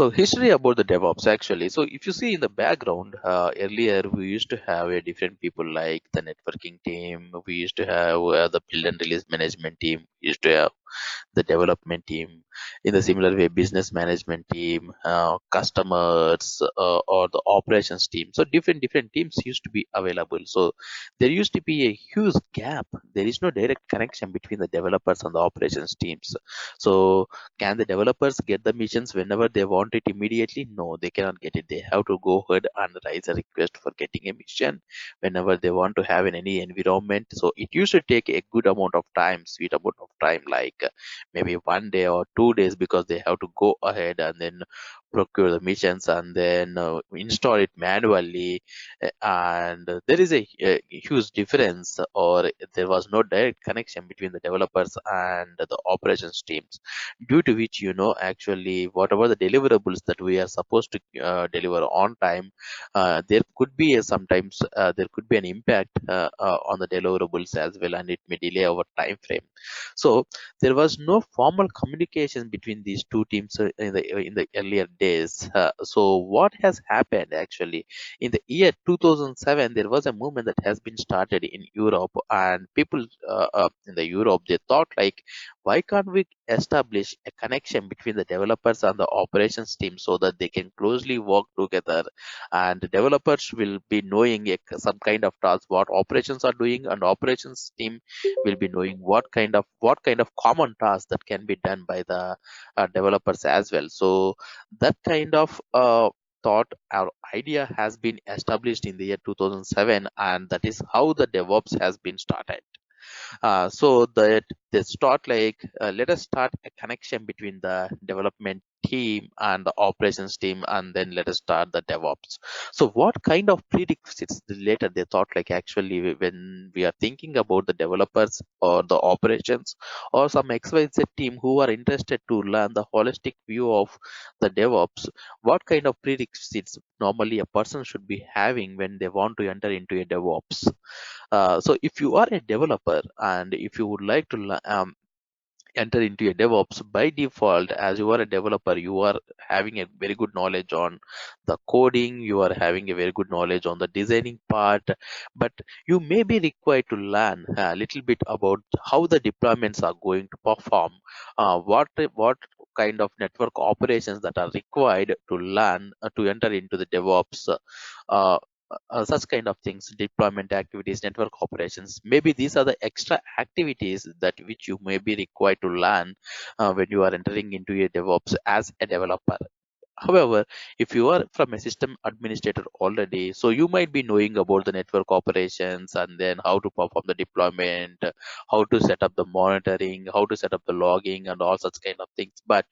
So history about the DevOps actually. So if you see in the background, earlier we used to have a different people like the networking team. We used to have the build and release management team. We used to have the development team. In the similar way, business management team, customers, or the operations team. So different teams used to be available. So there used to be a huge gap. There is no direct connection between the developers and the operations teams. So can the developers get the missions whenever they want it immediately? No, they cannot get it. They have to go ahead and raise a request for getting a mission whenever they want to have in any environment. So it used to take a good amount of time, sweet amount of time, like maybe 1 day or 2 days, because they have to go ahead and then procure the missions and then install it manually. And there is a huge difference, or there was no direct connection between the developers and the operations teams, due to which, actually whatever the deliverables that we are supposed to deliver on time, there could be sometimes there could be an impact on the deliverables as well, and it may delay our time frame. So there was no formal communication between these two teams in the earlier days. So what has happened actually in the year 2007, there was a movement that has been started in Europe, and people in the Europe, they thought like, why can't we establish a connection between the developers and the operations team so that they can closely work together, and the developers will be knowing some kind of task what operations are doing, and operations team will be knowing what kind of common tasks that can be done by the developers as well. So that kind of thought or idea has been established in the year 2007, and that is how the DevOps has been started. So that they start like, let us start a connection between the development team and the operations team, and then let us start the DevOps. So what kind of prerequisites later they thought like, actually when we are thinking about the developers or the operations or some XYZ team who are interested to learn the holistic view of the DevOps, what kind of prerequisites normally a person should be having when they want to enter into a DevOps? So if you are a developer and if you would like to enter into a DevOps, by default, as you are a developer, you are having a very good knowledge on the coding, you are having a very good knowledge on the designing part, but you may be required to learn a little bit about how the deployments are going to perform, what kind of network operations that are required to learn to enter into the DevOps. Uh, such kind of things, deployment activities, network operations, maybe these are the extra activities that which you may be required to learn when you are entering into a DevOps as a developer. However, if you are from a system administrator already, so you might be knowing about the network operations and then how to perform the deployment, how to set up the monitoring, how to set up the logging and all such kind of things. But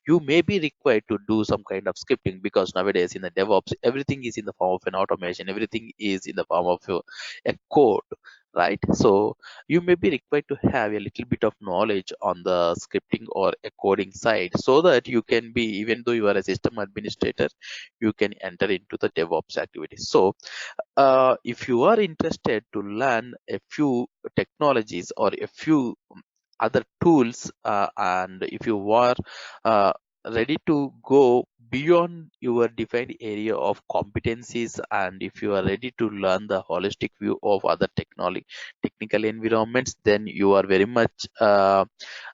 you may be required to do some kind of scripting, because nowadays in the DevOps, everything is in the form of an automation, everything is in the form of a code, right? So you may be required to have a little bit of knowledge on the scripting or a coding side, so that you can be, even though you are a system administrator, you can enter into the DevOps activities. So if you are interested to learn a few technologies or a few other tools, and if you are uh, ready to go beyond your defined area of competencies, and if you are ready to learn the holistic view of other technical environments, then you are very much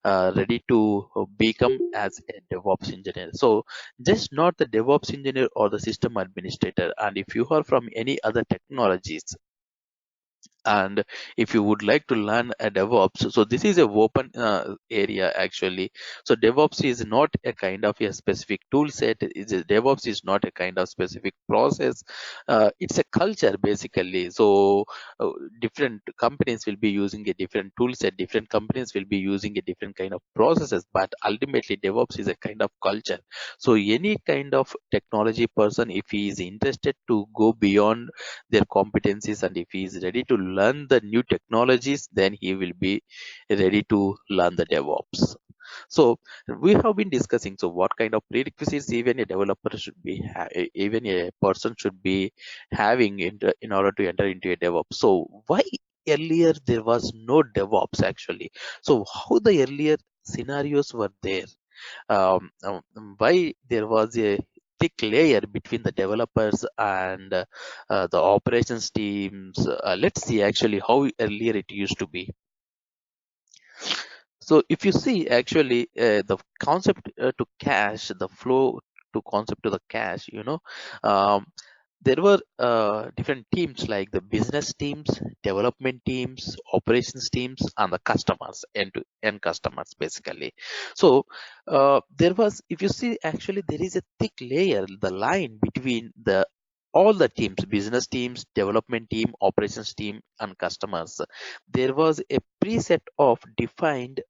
ready to become as a DevOps engineer. So just not the DevOps engineer or the system administrator, and if you are from any other technologies, and if you would like to learn a DevOps, so this is a open area actually. So DevOps is not a kind of a specific tool set. DevOps is not a kind of specific process. It's a culture basically. So different companies will be using a different tool set, different companies will be using a different kind of processes, but ultimately DevOps is a kind of culture. So any kind of technology person, if he is interested to go beyond their competencies, and if he is ready to learn the new technologies, then he will be ready to learn the DevOps. So we have been discussing, so what kind of prerequisites even a developer should be even a person should be having in order to enter into a DevOps. So why earlier there was no DevOps actually? So how the earlier scenarios were there? why there was a thick layer between the developers and the operations teams. Let's see actually how earlier it used to be. So if you see actually the concept to cache, the flow to concept to the cache, um, there were different teams like the business teams, development teams, operations teams, and the customers, end to end customers basically. So there was, if you see, actually there is a thick layer, the line between the all the teams, business teams, development team, operations team, and customers. There was a preset of defined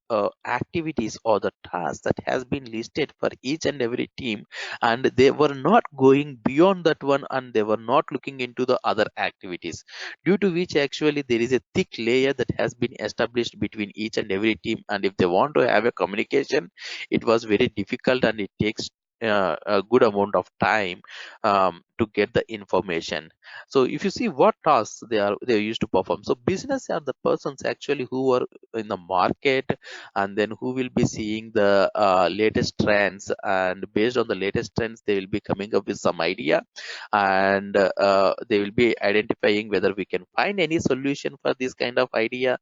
activities or the tasks that has been listed for each and every team, and they were not going beyond that one, and they were not looking into the other activities, due to which actually there is a thick layer that has been established between each and every team. And if they want to have a communication, it was very difficult, and it takes a good amount of time to get the information. So if you see what tasks they used to perform, so business are the persons actually who are in the market, and then who will be seeing the latest trends, and based on the latest trends they will be coming up with some idea, and they will be identifying whether we can find any solution for this kind of idea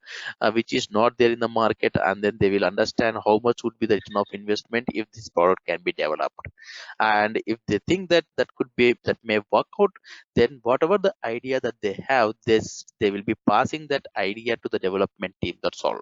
which is not there in the market, and then they will understand how much would be the return of investment if this product can be developed. And if they think that that may work out, then whatever the idea that they have, this they will be passing that idea to the development team, that's all.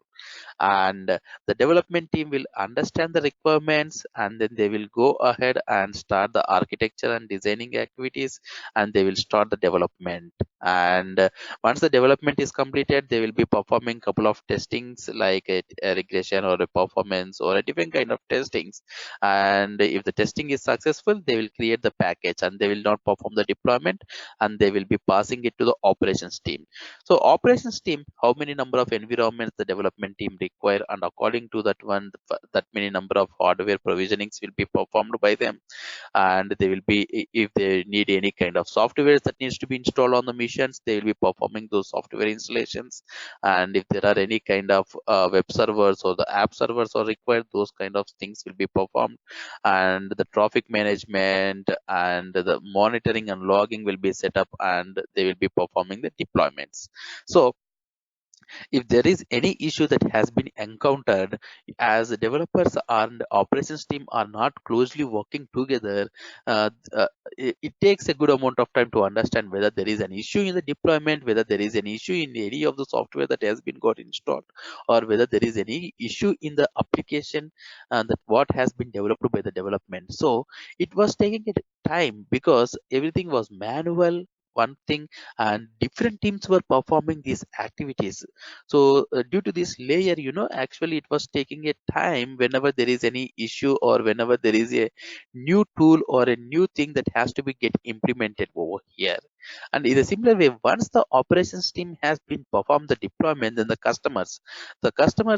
And the development team will understand the requirements, and then they will go ahead and start the architecture and designing activities, and they will start the development. And once the development is completed, they will be performing couple of testings like a regression or a performance or a different kind of testings. And if the testing is successful, they will create the package, and they will not perform the deployment, and they will be passing it to the operations team. So operations team, how many number of environments the development team require, and according to that one, that many number of hardware provisionings will be performed by them. And they will be, if they need any kind of software that needs to be installed on the missions, they will be performing those software installations. And if there are any kind of web servers or the app servers are required, those kind of things will be performed. And the traffic management and the monitoring and logging will be set up, and they will be performing the deployments. So if there is any issue that has been encountered, as the developers and operations team are not closely working together, it takes a good amount of time to understand whether there is an issue in the deployment, whether there is an issue in any of the software that has been got installed, or whether there is any issue in the application that what has been developed by the development. So it was taking it time because everything was manual, one thing, and different teams were performing these activities. So due to this layer, actually it was taking a time whenever there is any issue, or whenever there is a new tool or a new thing that has to be get implemented over here. And in a similar way, once the operations team has been performed the deployment, then the customers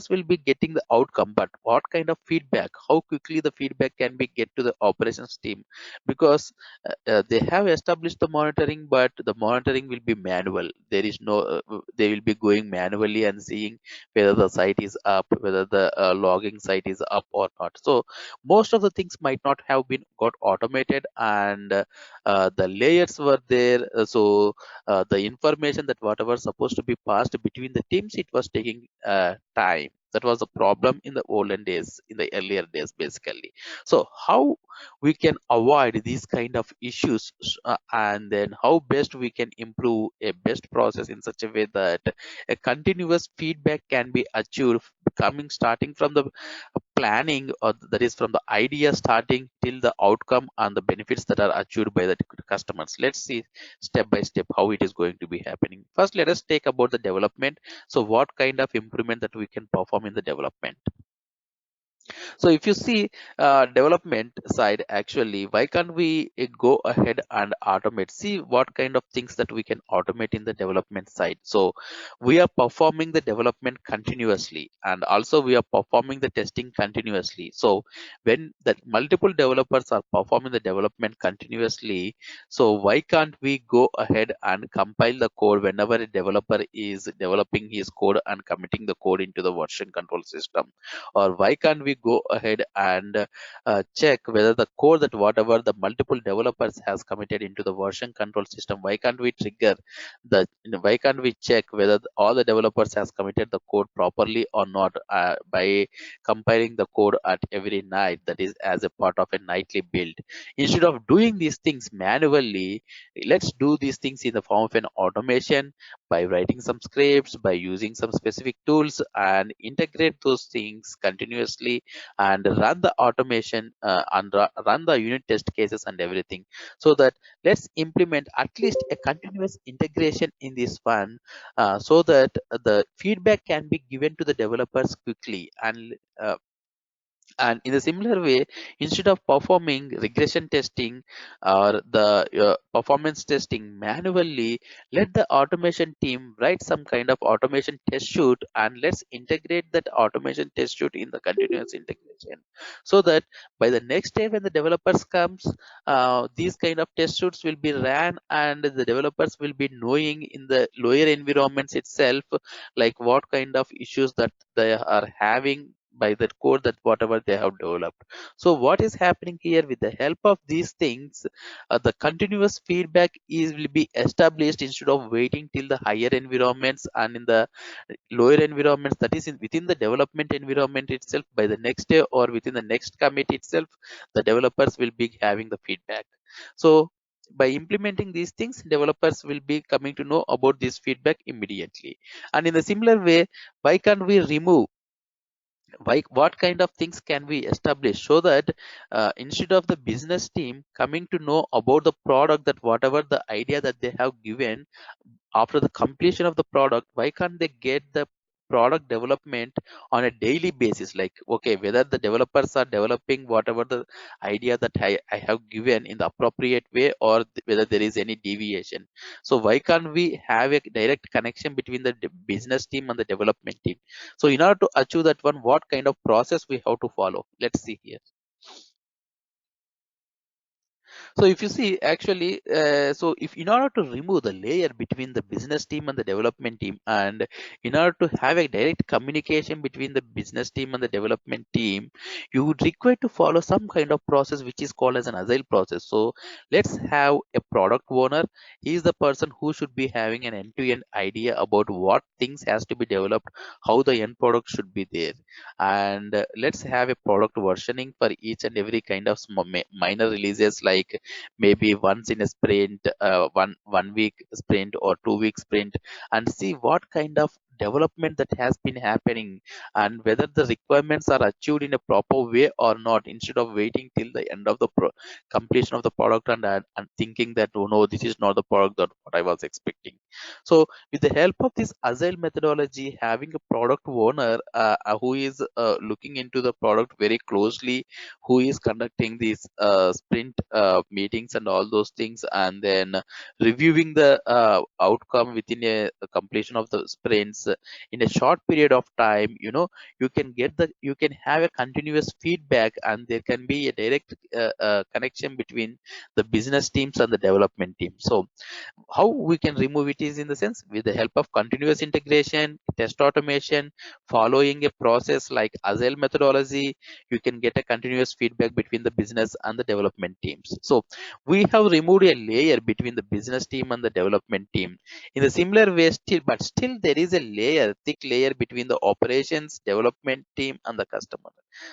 will be getting the outcome. But what kind of feedback, how quickly the feedback can be get to the operations team, because they have established the monitoring, but the monitoring will be manual. There is no they will be going manually and seeing whether the site is up, whether the logging site is up or not. So most of the things might not have been got automated, and the layers were there. The information that whatever supposed to be passed between the teams, it was taking time. That was a problem in the olden days, in the earlier days basically. So how we can avoid these kind of issues, and then how best we can improve a best process in such a way that a continuous feedback can be achieved, coming starting from the planning, or that is from the idea starting till the outcome and the benefits that are achieved by the customers. Let's see step by step how it is going to be happening. First, let us take about the development. So what kind of improvement that we can perform in the development? So if you see development side, actually, why can't we go ahead and automate? See what kind of things that we can automate in the development side. So we are performing the development continuously, and also we are performing the testing continuously. So when the multiple developers are performing the development continuously, so why can't we go ahead and compile the code whenever a developer is developing his code and committing the code into the version control system? Or why can't we go go ahead and check whether the code that whatever the multiple developers has committed into the version control system, why can't we trigger why can't we check whether all the developers has committed the code properly or not, by compiling the code at every night, that is as a part of a nightly build. Instead of doing these things manually, let's do these things in the form of an automation, by writing some scripts, by using some specific tools, and integrate those things continuously, and run the automation, and run the unit test cases and everything. So that let's implement at least a continuous integration in this one, so that the feedback can be given to the developers quickly. And in a similar way, instead of performing regression testing or the performance testing manually, let the automation team write some kind of automation test suite, and let's integrate that automation test suite in the continuous integration, so that by the next day when the developers comes, these kind of test suites will be ran, and the developers will be knowing in the lower environments itself, like what kind of issues that they are having by the code that whatever they have developed. So what is happening here, with the help of these things, the continuous feedback is will be established instead of waiting till the higher environments, and in the lower environments, that is within the development environment itself, by the next day or within the next commit itself, the developers will be having the feedback. So by implementing these things, developers will be coming to know about this feedback immediately. And in a similar way, why can't we remove, what kind of things can we establish, so that instead of the business team coming to know about the product, that whatever the idea that they have given, after the completion of the product, why can't they get the product development on a daily basis, like okay, whether the developers are developing whatever the idea that I have given in the appropriate way, or whether there is any deviation. So why can't we have a direct connection between the business team and the development team? So in order to achieve that one, what kind of process we have to follow, let's see here. So if you see actually, so if in order to remove the layer between the business team and the development team, and in order to have a direct communication between the business team and the development team, you would require to follow some kind of process which is called as an agile process. So let's have a product owner. He is the person who should be having an end-to-end idea about what things has to be developed, how the end product should be there. And let's have a product versioning for each and every kind of minor releases, like maybe once in a sprint, one week sprint or 2 week sprint, and see what kind of development that has been happening, and whether the requirements are achieved in a proper way or not, instead of waiting till the end of the completion of the product, and thinking that oh no, this is not the product that what I was expecting. So with the help of this agile methodology, having a product owner who is looking into the product very closely, who is conducting these sprint meetings and all those things, and then reviewing the outcome within a completion of the sprints in a short period of time, you can have a continuous feedback, and there can be a direct connection between the business teams and the development team. So how we can remove it is in the sense, with the help of continuous integration, test automation, following a process like agile methodology, you can get a continuous feedback between the business and the development teams. So we have removed a layer between the business team and the development team. In a similar way, still there is a layer, thick layer between the operations, development team and the customer.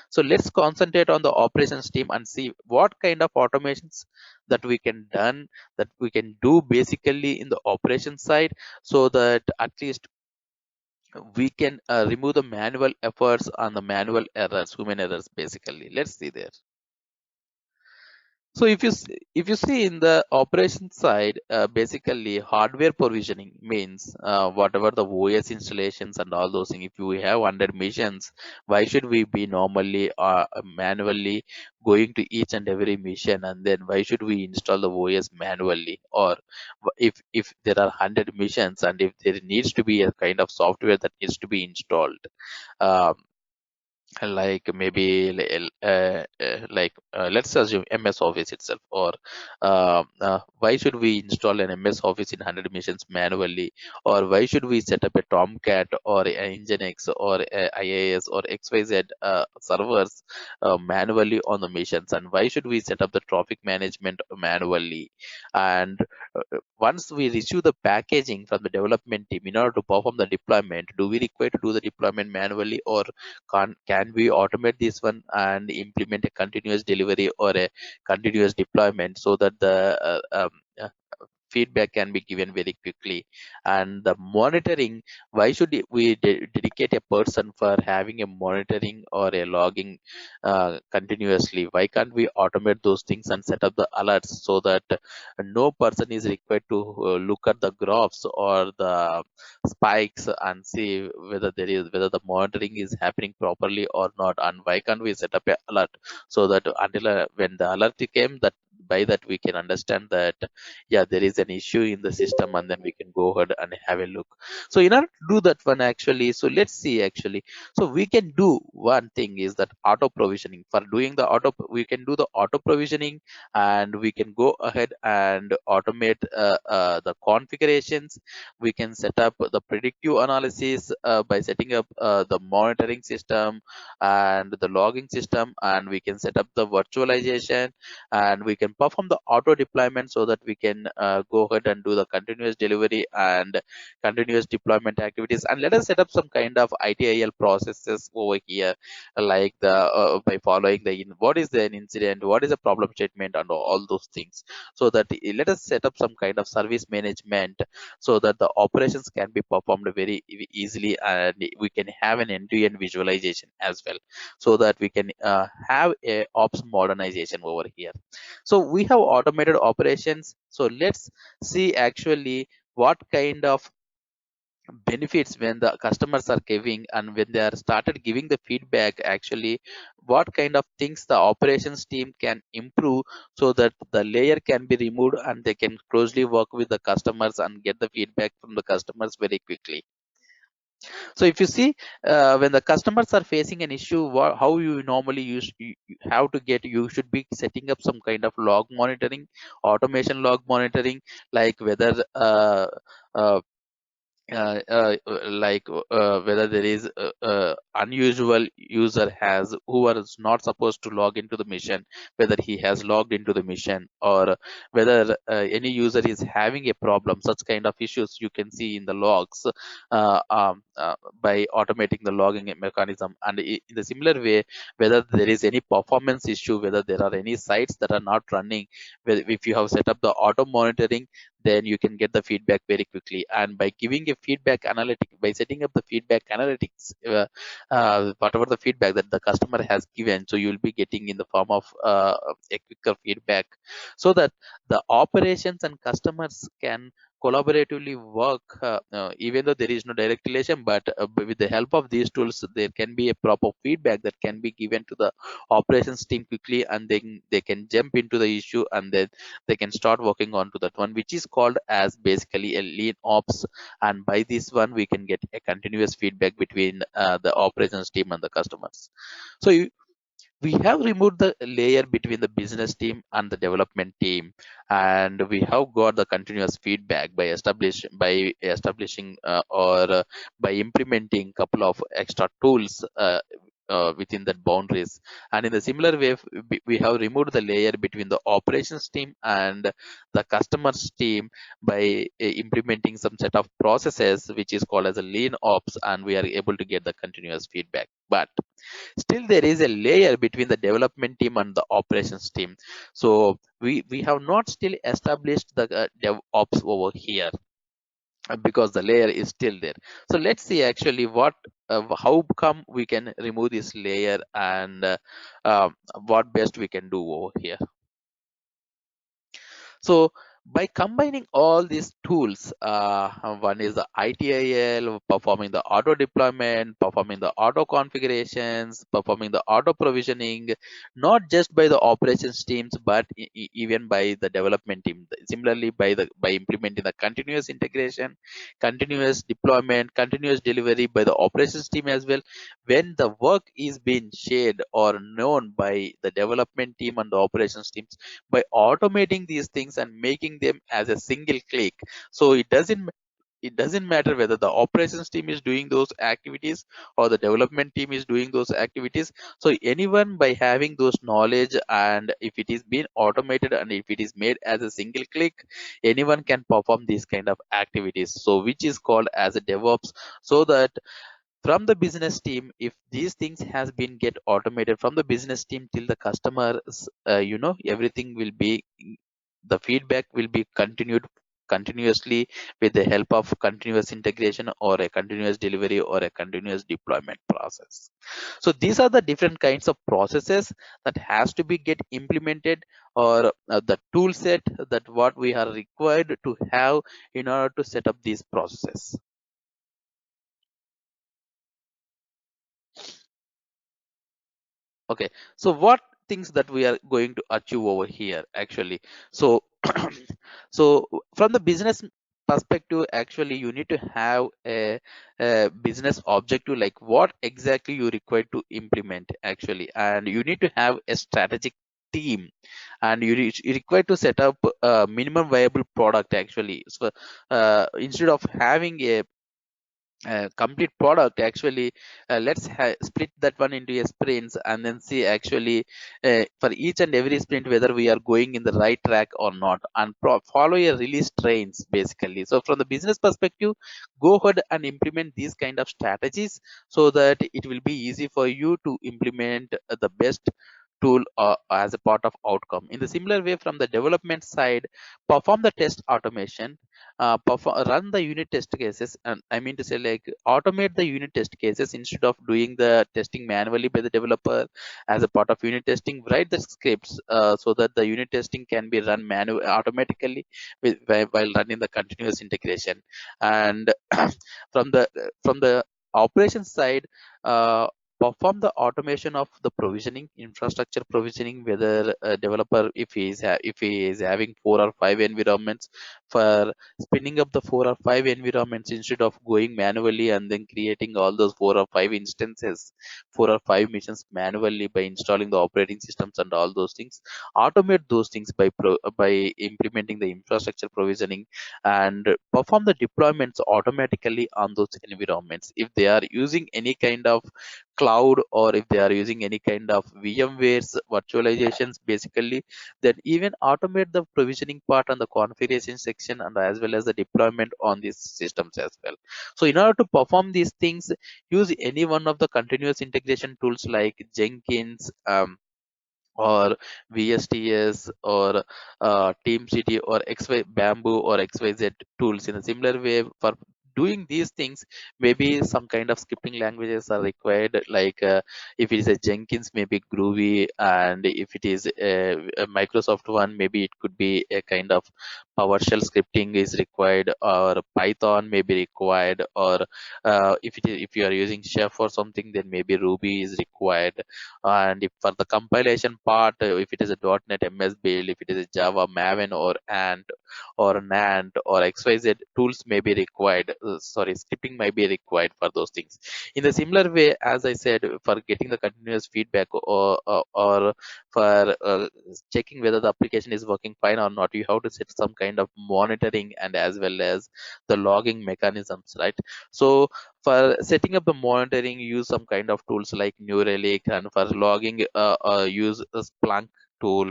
So let's concentrate on the operations team and see what kind of automations that we can done, that we can do basically in the operation side, so that at least we can remove the manual efforts and the manual errors, human errors basically. Let's see there. So if you see in the operation side, basically hardware provisioning means whatever the OS installations and all those things. If you have 100 missions, why should we be normally manually going to each and every mission, and then why should we install the OS manually? Or if there are 100 missions, and if there needs to be a kind of software that needs to be installed, um, like maybe let's assume MS Office itself, or why should we install an MS Office in 100 missions manually, or why should we set up a Tomcat or a Nginx or a IAS or XYZ servers manually on the missions, and why should we set up the traffic management manually, and once we receive the packaging from the development team in order to perform the deployment, do we require to do the deployment manually, or can we automate this one and implement a continuous delivery or a continuous deployment so that the feedback can be given very quickly? And the monitoring, why should we dedicate a person for having a monitoring or a logging continuously? Why can't we automate those things and set up the alerts so that no person is required to look at the graphs or the spikes and see whether the monitoring is happening properly or not? And why can't we set up a alert so that until when the alert came, that by that we can understand that yeah, there is an issue in the system, and then we can go ahead and have a look. So in order to do that one actually, so let's see actually, so we can do one thing is that auto provisioning. For doing the auto, we can do the auto provisioning, and we can go ahead and automate the configurations. We can set up the predictive analysis by setting up the monitoring system and the logging system, and we can set up the virtualization, and we can perform the auto deployment so that we can go ahead and do the continuous delivery and continuous deployment activities. And let us set up some kind of ITIL processes over here, like the by following the what is an incident, what is a problem statement, and all those things, so that let us set up some kind of service management so that the operations can be performed very easily, and we can have an end-to-end visualization as well, so that we can have a ops modernization over here. So we have automated operations. So let's see actually what kind of benefits when the customers are giving, and when they are started giving the feedback actually, what kind of things the operations team can improve so that the layer can be removed and they can closely work with the customers and get the feedback from the customers very quickly. So if you see, when the customers are facing an issue, how you normally you have to get, you should be setting up some kind of log monitoring, automation log monitoring, like whether whether there is unusual user has who was not supposed to log into the mission, whether he has logged into the mission, or whether any user is having a problem. Such kind of issues you can see in the logs by automating the logging mechanism. And in the similar way, whether there is any performance issue, whether there are any sites that are not running, if you have set up the auto monitoring, then you can get the feedback very quickly. And by giving a feedback analytic, by setting up the feedback analytics, whatever the feedback that the customer has given, so you will be getting in the form of a quicker feedback, so that the operations and customers can collaboratively work, even though there is no direct relation, but with the help of these tools there can be a proper feedback that can be given to the operations team quickly, and they can jump into the issue, and then they can start working on to that one, which is called as basically a lean ops. And by this one we can get a continuous feedback between the operations team and the customers. So we have removed the layer between the business team and the development team, and we have got the continuous feedback by establishing or by implementing couple of extra tools within that boundaries. And in the similar way, we have removed the layer between the operations team and the customers team by implementing some set of processes which is called as a lean ops, and we are able to get the continuous feedback. But still there is a layer between the development team and the operations team. So we have not still established the DevOps over here, because the layer is still there. So let's see actually what how come we can remove this layer, and what best we can do over here. So by combining all these tools, one is the ITIL, performing the auto deployment, performing the auto configurations, performing the auto provisioning, not just by the operations teams, but even by the development team. Similarly, by implementing the continuous integration, continuous deployment, continuous delivery by the operations team as well. When the work is being shared or known by the development team and the operations teams, by automating these things and making them as a single click, so it doesn't matter whether the operations team is doing those activities or the development team is doing those activities. So anyone, by having those knowledge, and if it is being automated and if it is made as a single click, anyone can perform these kind of activities, so which is called as a DevOps. So that from the business team, if these things has been get automated from the business team till the customers, everything will be, the feedback will be continued continuously with the help of continuous integration or a continuous delivery or a continuous deployment process. So these are the different kinds of processes that has to be get implemented, or the tool set that what we are required to have in order to set up these processes. Okay, so what things that we are going to achieve over here actually? So, so from the business perspective, actually, you need to have a business objective, like what exactly you require to implement actually, and you need to have a strategic team, and you require to set up a minimum viable product actually. So, instead of having a complete product actually, let's split that one into a sprints, and then see actually for each and every sprint whether we are going in the right track or not, and follow a release trains basically. So from the business perspective, go ahead and implement these kind of strategies, so that it will be easy for you to implement the best tool as a part of outcome. In the similar way, from the development side, perform the test automation, run the unit test cases, and I mean to say, like, automate the unit test cases instead of doing the testing manually by the developer. As a part of unit testing, write the scripts so that the unit testing can be run automatically while running the continuous integration. And from the operations side, perform the automation of the provisioning, infrastructure provisioning, whether a developer, if he is having 4 or 5 environments, for spinning up the 4 or 5 environments instead of going manually and then creating all those 4 or 5 instances, 4 or 5 missions manually by installing the operating systems and all those things. Automate those things by implementing the infrastructure provisioning, and perform the deployments automatically on those environments. If they are using any kind of cloud, or if they are using any kind of VMware's virtualizations basically, then even automate the provisioning part and the configuration section, and as well as the deployment on these systems as well. So in order to perform these things, use any one of the continuous integration tools like Jenkins, or VSTS, or TeamCity, or XY Bamboo, or XYZ tools. In a similar way, for doing these things, maybe some kind of scripting languages are required, like if it is a Jenkins, maybe Groovy, and if it is a Microsoft one, maybe it could be a kind of PowerShell scripting is required, or Python may be required, or if you are using Chef or something, then maybe Ruby is required. And if for the compilation part, if it is a .NET MS build, if it is a Java Maven, or Ant, or Nant, or XYZ tools may be required. Sorry, scripting might be required for those things. In the similar way, as I said, for getting the continuous feedback, or for checking whether the application is working fine or not, you have to set some kind of monitoring and as well as the logging mechanisms, right? So for setting up the monitoring, use some kind of tools like New Relic, and for logging, use a Splunk tool.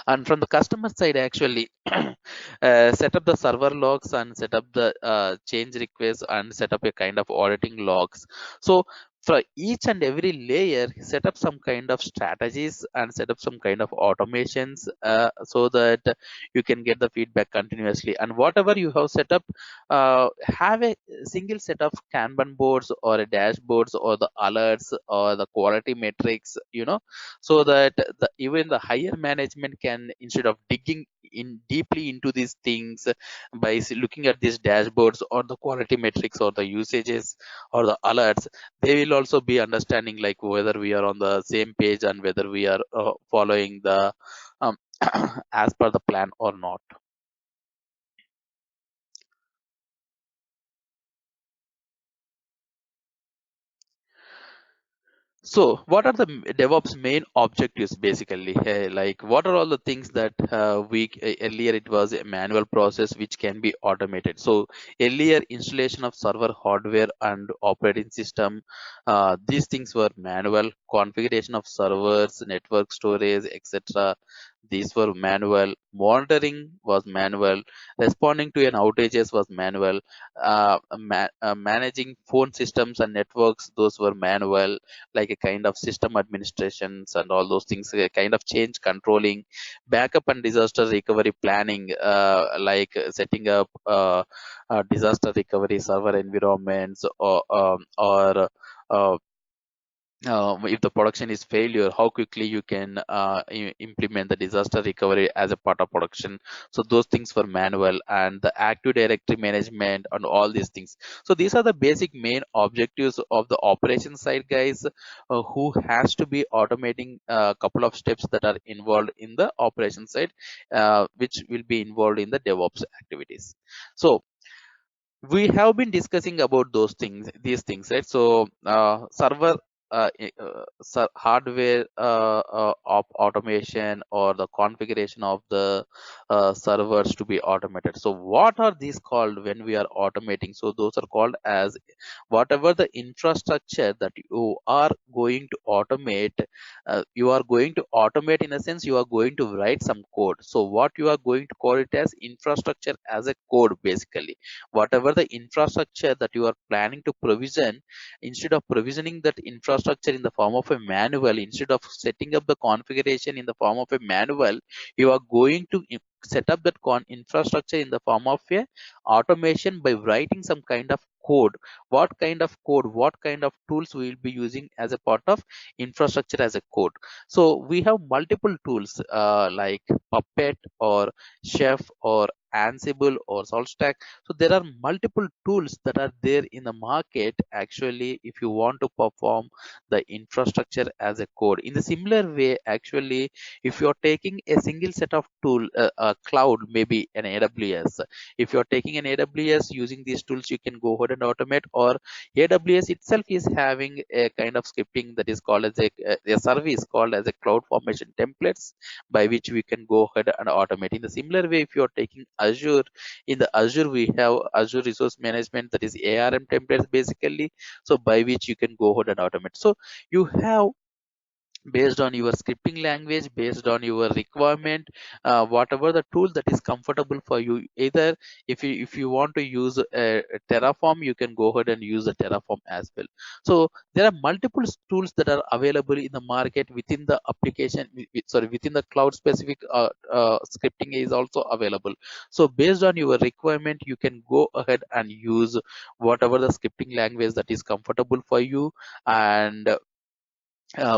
And from the customer side, actually, set up the server logs, and set up the change requests, and set up a kind of auditing logs. So for each and every layer, set up some kind of strategies, and set up some kind of automations, so that you can get the feedback continuously. And whatever you have set up, have a single set of Kanban boards, or a dashboards, or the alerts, or the quality metrics, so that even the higher management can, instead of digging in deeply into these things by looking at these dashboards or the quality metrics or the usages or the alerts, they will also be understanding like whether we are on the same page and whether we are following the um, as per the plan or not. So, what are the DevOps main objectives basically? Like, what are all the things that earlier it was a manual process which can be automated. So, earlier installation of server hardware and operating system, these things were manual. Configuration of servers, network storage, etc. These were manual. Monitoring was manual. Responding to an outages was manual. Managing phone systems and networks, those were manual, like a kind of system administrations and all those things, a kind of change controlling, backup and disaster recovery planning, like setting up disaster recovery server environments, or if the production is failure, how quickly you can implement the disaster recovery as a part of production. So those things were manual, and the active directory management and all these things. So these are the basic main objectives of the operation side guys, who has to be automating a couple of steps that are involved in the operation side, which will be involved in the DevOps activities. So we have been discussing about these things, right? So server hardware automation, or the configuration of the servers to be automated. So what are these called when we are automating? So those are called as whatever the infrastructure that you are going to automate. You are going to automate in a sense, you are going to write some code. So what you are going to call it as infrastructure as a code basically. Whatever the infrastructure that you are planning to provision, instead of provisioning that infrastructure in the form of a manual, instead of setting up the configuration in the form of a manual, you are going to set up that infrastructure in the form of a automation by writing some kind of code. What kind of code, what kind of tools we will be using as a part of infrastructure as a code? So we have multiple tools, like Puppet or Chef or Ansible or SaltStack. So there are multiple tools that are there in the market actually, if you want to perform the infrastructure as a code. In the similar way, actually, if you're taking a single set of tool, cloud, maybe an AWS, if you're taking an AWS using these tools, you can go ahead and automate. Or AWS itself is having a kind of scripting that is called as a service called as a cloud formation templates, by which we can go ahead and automate. In the similar way, if you're taking Azure, in the Azure we have Azure resource management, that is ARM templates basically, so by which you can go ahead and automate. So you have, based on your scripting language, based on your requirement, whatever the tool that is comfortable for you. Either if you want to use a Terraform, you can go ahead and use the Terraform as well. So there are multiple tools that are available in the market within the application, within the cloud specific scripting is also available. So based on your requirement, you can go ahead and use whatever the scripting language that is comfortable for you. And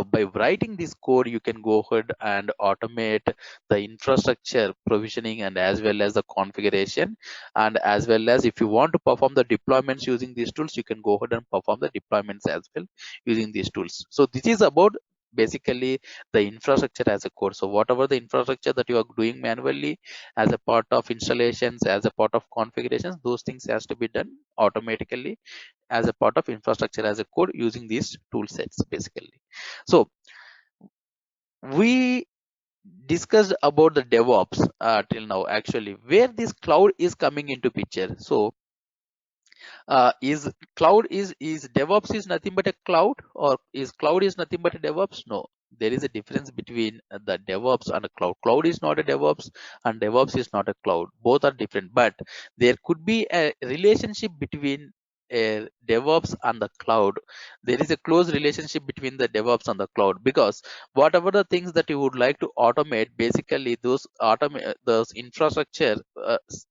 by writing this code, you can go ahead and automate the infrastructure provisioning and as well as the configuration. And as well as if you want to perform the deployments using these tools, you can go ahead and perform the deployments as well using these tools. So this is about basically the infrastructure as a code. So whatever the infrastructure that you are doing manually as a part of installations, as a part of configurations, those things has to be done automatically as a part of infrastructure as a code using these tool sets basically. So we discussed about the DevOps till now, actually where this cloud is coming into picture. So is cloud is DevOps is nothing but a cloud, or is cloud is nothing but a DevOps? No, there is a difference between the DevOps and a cloud. Cloud is not a DevOps and DevOps is not a cloud. Both are different, but there could be a relationship between a DevOps and the cloud, there is a close relationship between the DevOps and the cloud, because whatever the things that you would like to automate, basically those infrastructure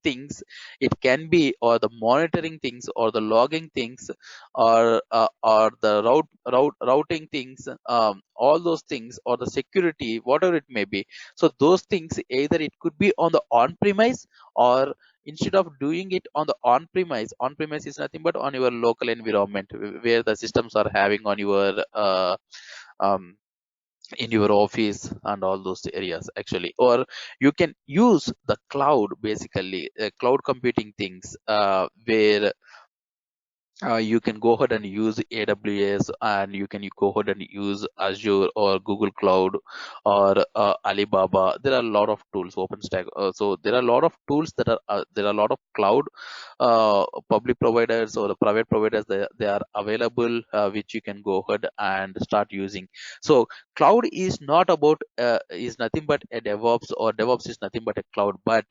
things, it can be, or the monitoring things, or the logging things, or the routing things, all those things, or the security, whatever it may be. So those things, either it could be on the on premise, or instead of doing it on the on premise is nothing but on your local environment, where the systems are having on your um, in your office and all those areas actually. Or you can use the cloud, basically cloud computing things, where you can go ahead and use AWS, and you can go ahead and use Azure or Google Cloud, or Alibaba. There are a lot of tools, OpenStack. So there are a lot of tools that are there are a lot of cloud public providers or the private providers. They are available, which you can go ahead and start using. So cloud is not about is nothing but a DevOps, or DevOps is nothing but a cloud. But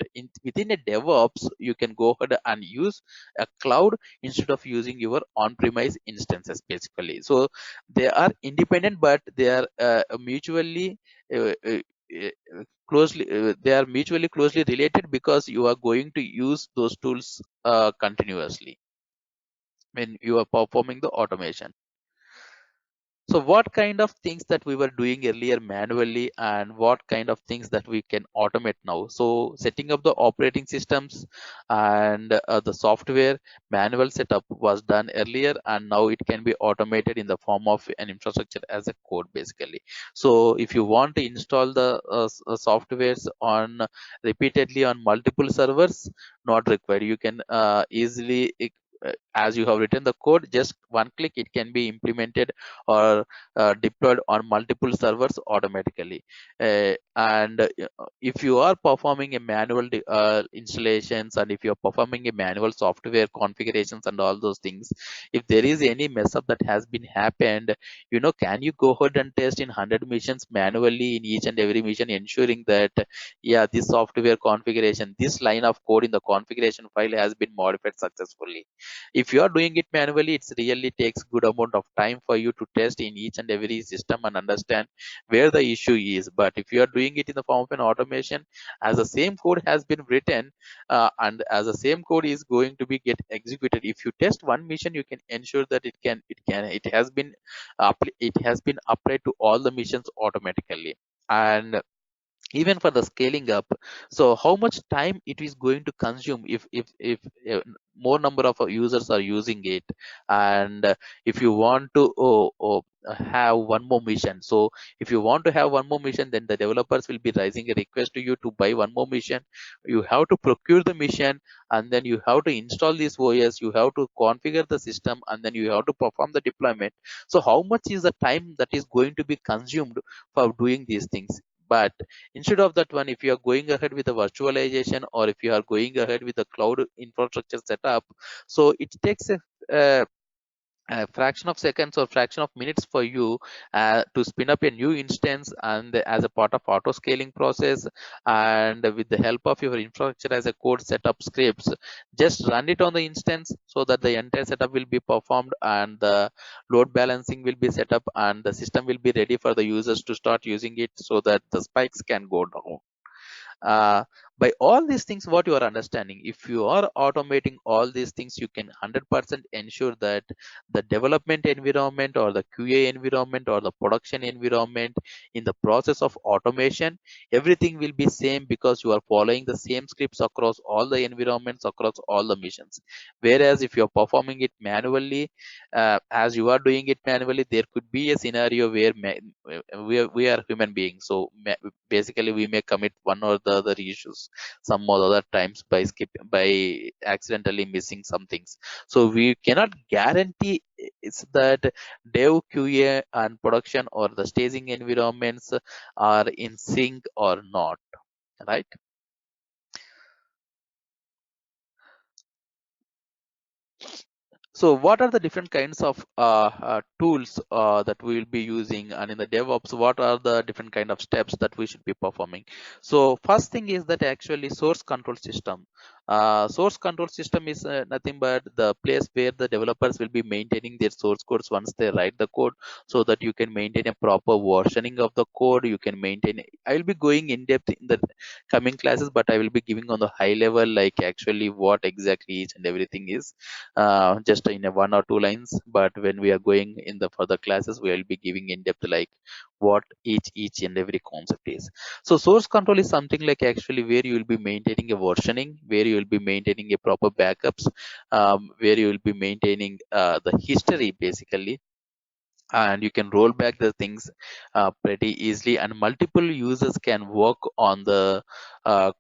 within a DevOps, you can go ahead and use a cloud instead of using your on-premise instances, basically. So they are independent, but they are mutually uh, uh, closely they are mutually closely related, because you are going to use those tools continuously when you are performing the automation. So what kind of things that we were doing earlier manually, and what kind of things that we can automate now? So setting up the operating systems and the software, manual setup was done earlier, and now it can be automated in the form of an infrastructure as a code, basically. So if you want to install the softwares on repeatedly on multiple servers, not required. You can easily as you have written the code, just one click, it can be implemented or deployed on multiple servers automatically. And if you are performing a manual installations, and if you are performing a manual software configurations and all those things, if there is any mess up that has been happened, can you go ahead and test in 100 missions manually in each and every mission, ensuring that yeah, this software configuration, this line of code in the configuration file has been modified successfully. If you are doing it manually, it's really takes good amount of time for you to test in each and every system and understand where the issue is. But if you are doing it in the form of an automation, as the same code has been written, and as the same code is going to be get executed, if you test one mission, you can ensure that it has been applied to all the missions automatically. And even for the scaling up, so how much time it is going to consume if more number of users are using it. And if you want to have one more mission, so if you want to have one more mission, then the developers will be raising a request to you to buy one more mission. You have to procure the mission, and then you have to install this OS, you have to configure the system, and then you have to perform the deployment. So how much is the time that is going to be consumed for doing these things? But instead of that one, if you are going ahead with the virtualization, or if you are going ahead with the cloud infrastructure setup, so it takes a fraction of seconds or fraction of minutes for you to spin up a new instance, and as a part of auto scaling process, and with the help of your infrastructure as a code setup scripts, just run it on the instance, so that the entire setup will be performed, and the load balancing will be set up, and the system will be ready for the users to start using it, so that the spikes can go down. uh, by all these things, what you are understanding, if you are automating all these things, you can 100% ensure that the development environment, or the QA environment, or the production environment, in the process of automation, everything will be same, because you are following the same scripts across all the environments, across all the missions. Whereas if you are performing it manually, as you are doing it manually, there could be a scenario where we are human beings, so basically we may commit one or the other issues some or other times by by accidentally missing some things. So we cannot guarantee is that dev, QA and production, or the staging environments are in sync or not, right? So what are the different kinds of tools that we will be using, and in the DevOps, what are the different kind of steps that we should be performing? So first thing is that actually source control system. Source control system is nothing but the place where the developers will be maintaining their source codes once they write the code, so that you can maintain a proper versioning of the code. You can maintain. I will be going in depth in the coming classes, but I will be giving on the high level, like actually what exactly each and everything is, just in a one or two lines. But when we are going in the further classes, we will be giving in depth, like what each and every concept is. So source control is something like actually where you will be maintaining a versioning, where you will be maintaining a proper backups, where you will be maintaining the history basically, and you can roll back the things pretty easily, and multiple users can work on the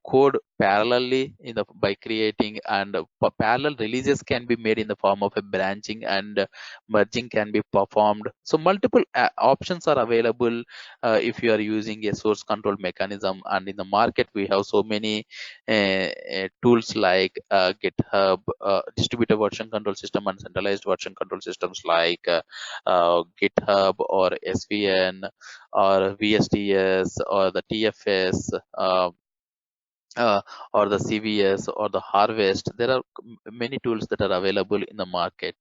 code parallelly by creating, and parallel releases can be made in the form of a branching, and merging can be performed. So multiple options are available if you are using a source control mechanism. And in the market we have so many tools like GitHub, distributed version control system, and centralized version control systems like GitHub or SVN or VSTS or the TFS, uh, or the CVS or the Harvest. There are many tools that are available in the market.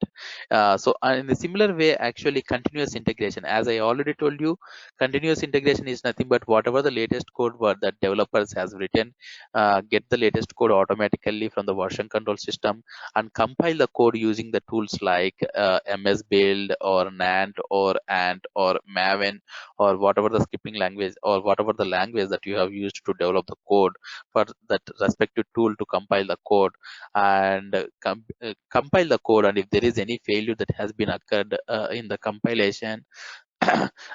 In a similar way, actually, continuous integration, as I already told you, continuous integration is nothing but whatever the latest code that developers has written, get the latest code automatically from the version control system, and compile the code using the tools like MS Build or NAND or Ant or Maven, or whatever the scripting language or whatever the language that you have used to develop the code for that respective tool to compile the code, and compile the code. And if there is any failure that has been occurred in the compilation,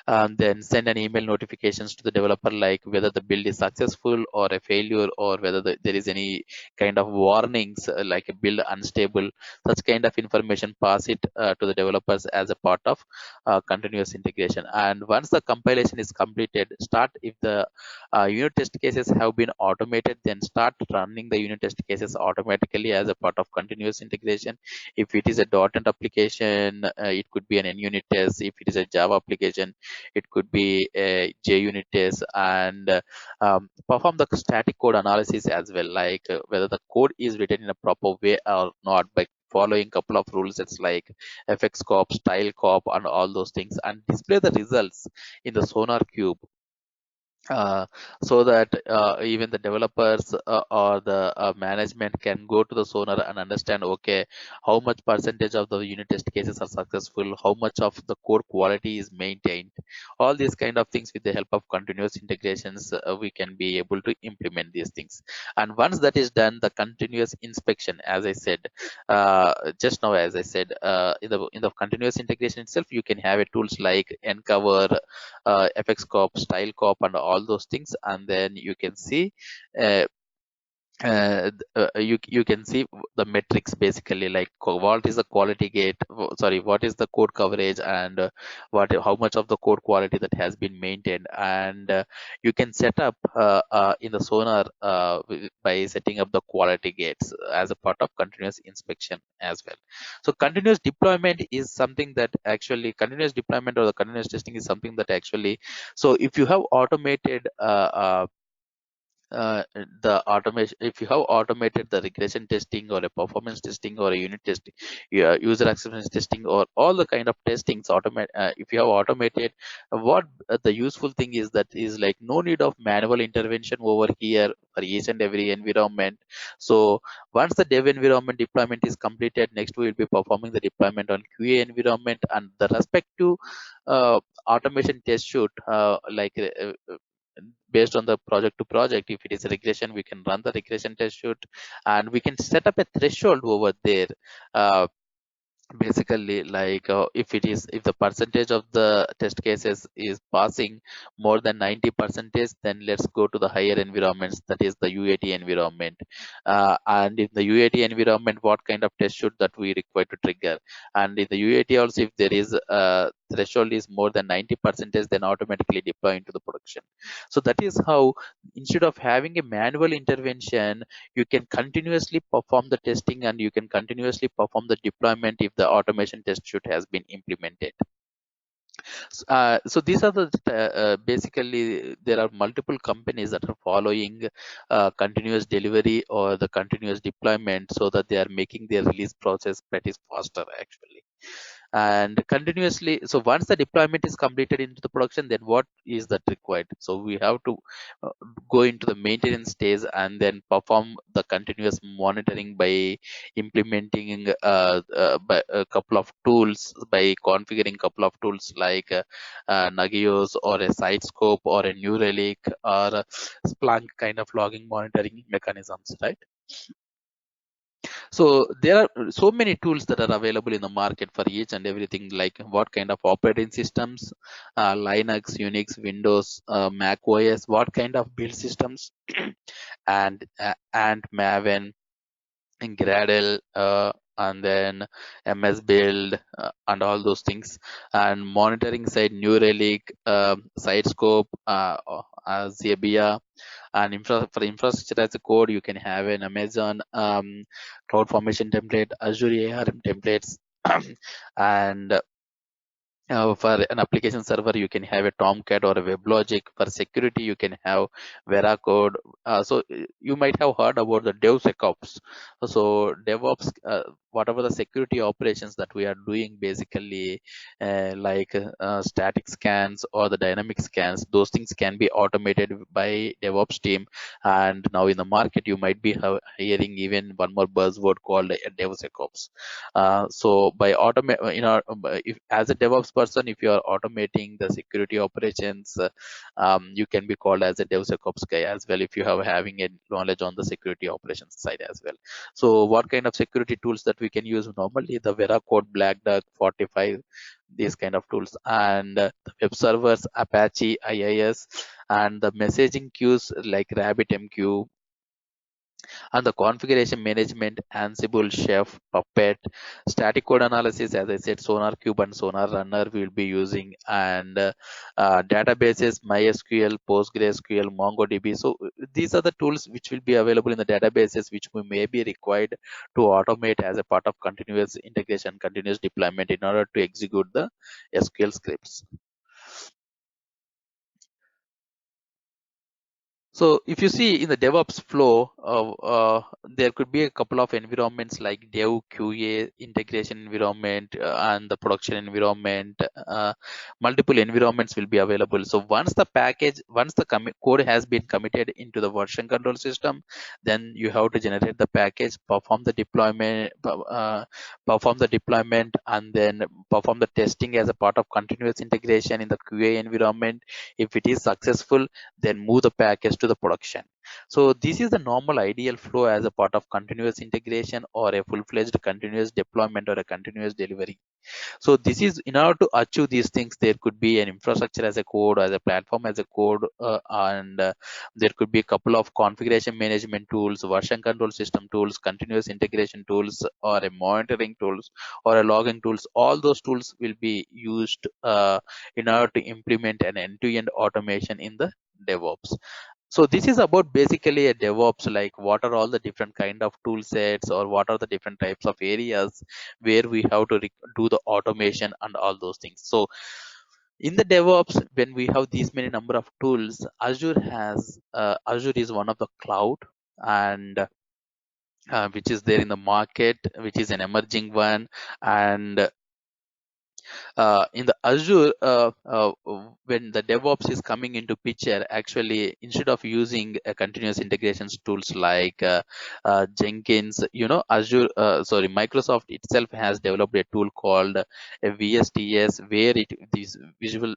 and then send an email notifications to the developer, like whether the build is successful or a failure, or whether there is any kind of warnings, like a build unstable. Such kind of information, pass it to the developers as a part of continuous integration. And once the compilation is completed, start, if the unit test cases have been automated, then start running the unit test cases automatically as a part of continuous integration. If it is a .NET application, it could be an NUnit test. If it is a Java application, it could be a JUnit test. And perform the static code analysis as well, like whether the code is written in a proper way or not, by following couple of rules. It's like fx cop, style cop, and all those things, and display the results in the sonar cube, uh, so that even the developers or the management can go to the sonar and understand, okay, how much percentage of the unit test cases are successful, how much of the code quality is maintained. All these kind of things, with the help of continuous integrations, we can be able to implement these things. And once that is done, the continuous inspection, as I said just now, as I said, in the continuous integration itself, you can have a tools like Ncover, FX Corp, Style Corp, and all those things. And then you can see uh, you can see the metrics basically, like what is the quality gate, sorry, what is the code coverage, and what how much of the code quality that has been maintained. And you can set up in the sonar by setting up the quality gates as a part of continuous inspection as well. So continuous deployment is something that actually, continuous deployment or the continuous testing is something that actually, so if you have automated uh, the automation, if you have automated the regression testing or a performance testing or a unit testing, yeah, user acceptance testing, or all the kind of testings automate, if you have automated, what the useful thing is, that is like no need of manual intervention over here for each and every environment. So once the dev environment deployment is completed, next we will be performing the deployment on QA environment, and the respective automation test shoot, based on the project to project. If it is a regression, we can run the regression test shoot, and we can set up a threshold over there. Uh, Basically, like if the percentage of the test cases is passing more than 90 percentage, then let's go to the higher environments, that is the UAT environment. And in the UAT environment, what kind of test should that we require to trigger? And in the UAT also, if there is a threshold is more than 90 percentage, then automatically deploy into the production. So that is how, instead of having a manual intervention, you can continuously perform the testing, and you can continuously perform the deployment if the automation test suite has been implemented. So these are the basically there are multiple companies that are following continuous delivery or the continuous deployment, so that they are making their release process pretty faster actually. And continuously, so once the deployment is completed into the production, then what is that required? So we have to uh, go into the maintenance stage and then perform the continuous monitoring by implementing by a couple of tools, by configuring couple of tools like Nagios or a Sitescope or a New Relic or a Splunk kind of logging monitoring mechanisms, right? So there are so many tools that are available in the market for each and everything, like what kind of operating systems, Linux, Unix, Windows, Mac OS, what kind of build systems, and Maven and Gradle, and then MS Build, and all those things. And monitoring side, New Relic, Sitescope, Zabbia, and for infrastructure as a code, you can have an Amazon CloudFormation template, Azure ARM templates, and for an application server, you can have a Tomcat or a WebLogic. For security, you can have Veracode. You might have heard about the DevSecOps. So DevOps, whatever the security operations that we are doing, basically, like static scans or the dynamic scans, those things can be automated by DevOps team. And now in the market, you might be hearing even one more buzzword called DevSecOps. So by automate, if as a DevOps person, if you are automating the security operations, you can be called as a DevSecOps guy as well, if you have having a knowledge on the security operations side as well. So what kind of security tools that we can use normally? The Veracode, Black Duck, 45, these kind of tools, and the web servers, Apache, IIS, and the messaging queues like RabbitMQ, and the configuration management, Ansible, Chef, Puppet, static code analysis, as I said, SonarQube and Sonar Runner we'll be using, and databases, MySQL, PostgreSQL, MongoDB. So these are the tools which will be available in the databases, which we may be required to automate as a part of continuous integration, continuous deployment in order to execute the SQL scripts. So if you see in the DevOps flow, there could be a couple of environments like Dev, QA, integration environment, and the production environment. Multiple environments will be available. So once the code has been committed into the version control system, then you have to generate the package, perform the deployment, and then perform the testing as a part of continuous integration in the QA environment. If it is successful, then move the package to the production. So this is the normal ideal flow as a part of continuous integration or a full-fledged continuous deployment or a continuous delivery. So this is, in order to achieve these things, there could be an infrastructure as a code, as a platform as a code, and there could be a couple of configuration management tools, version control system tools, continuous integration tools, or a monitoring tools, or a logging tools. All those tools will be used in order to implement an end-to-end automation in the DevOps. So this is about basically a DevOps, like what are all the different kind of tool sets, or what are the different types of areas where we have to do the automation and all those things. So in the DevOps, when we have these many number of tools, Azure is one of the cloud, and which is there in the market, which is an emerging one. And in the Azure, when the DevOps is coming into picture, actually, instead of using continuous integrations tools like Jenkins, Microsoft itself has developed a tool called a VSTS, where these Visual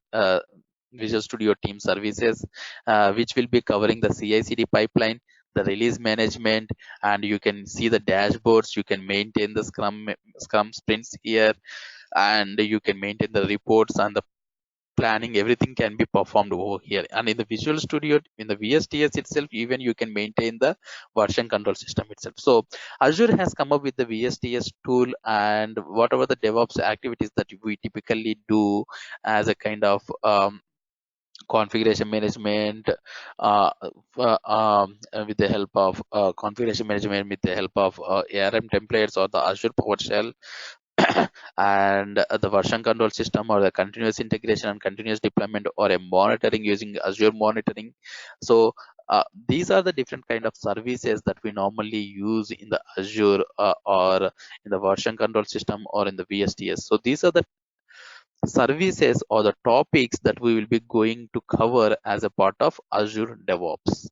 Studio Team Services, which will be covering the CI/CD pipeline, the release management, and you can see the dashboards. You can maintain the Scrum sprints here, and you can maintain the reports and the planning. Everything can be performed over here. And in the Visual Studio, in the VSTS itself, even you can maintain the version control system itself. So Azure has come up with the VSTS tool, and whatever the DevOps activities that we typically do as a kind of configuration management, with the help of configuration management with the help of ARM templates or the Azure PowerShell, and the version control system or the continuous integration and continuous deployment or a monitoring using Azure monitoring. So these are the different kind of services that we normally use in the Azure or in the version control system or in the VSTS. So these are the services or the topics that we will be going to cover as a part of Azure DevOps.